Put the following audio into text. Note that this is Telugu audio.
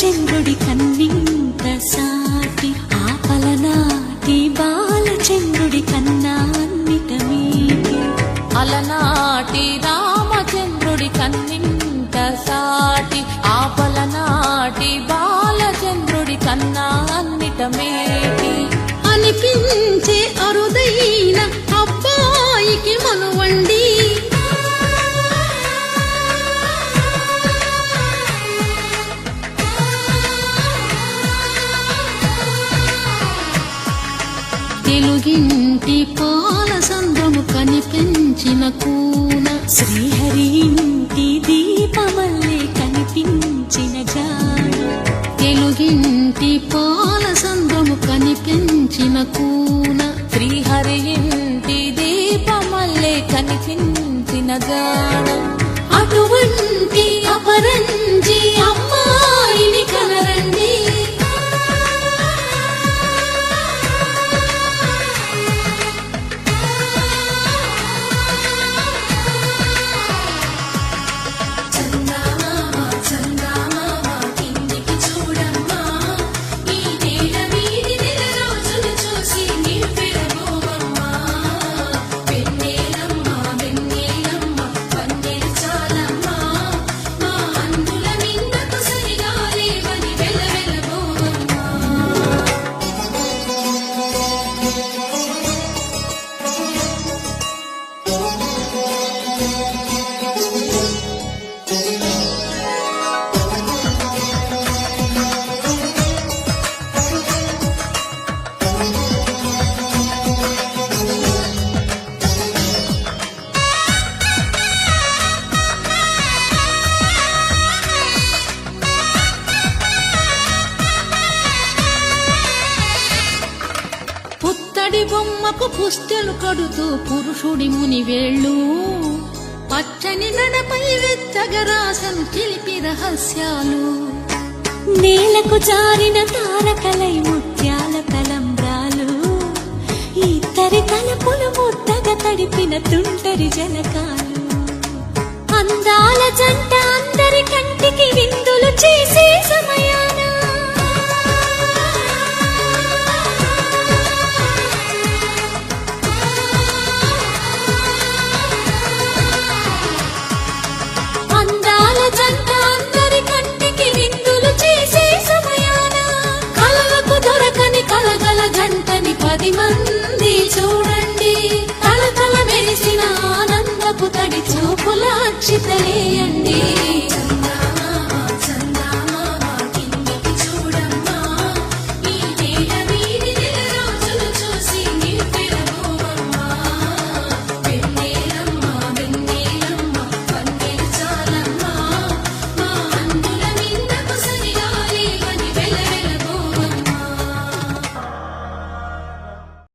బాలచంద్రుడి కన్నింత సాటి ఆపలనాటి బాలచంద్రుడి కన్నా అన్నిట మీటి అలనాటి రామచంద్రుడి కన్నింత సాటి ఆపలనాటి బాలచంద్రుడి కన్నా అన్నిట మేటి అనిపించే అరుదైన అబ్బాయికి మనువండి తెలుగింటి పాల సంద్రము కనిపించిన కూన శ్రీహరి ఇంటి దీపమల్లే కనిపించిన జాన తెలుగింటి పాల సంద్రము కనిపించిన కూన శ్రీహరి ఇంటి దీపమల్లే కనిపించిన జాడ అటువంటి అపరంజి అమ్మాయిని కనరండి పుత్తడి బొమ్మకు పుస్తెలు కడుతూ పురుషుడి ముని వేళ్ళు పచ్చని నడపై వెచ్చగరాసను చిలిపి రహస్యాలు నేలకు జారిన తారకలై ముత్యాల తలంబ్రాలు ఇద్దరి తలపులు ముద్దగా తడిపిన తుంటరి జలకాలు అందాల జంట అందరి కంటికి విందులు చేసే సమయాన అందాల జంట అందరి కంటికి విందులు చేసే సమయాన కలలకు దొరకని కలగల జంటని 10 మంది చూడండి తలతల మెరిసిన ఆనందపు తడి చూపుల అక్షితలేయండి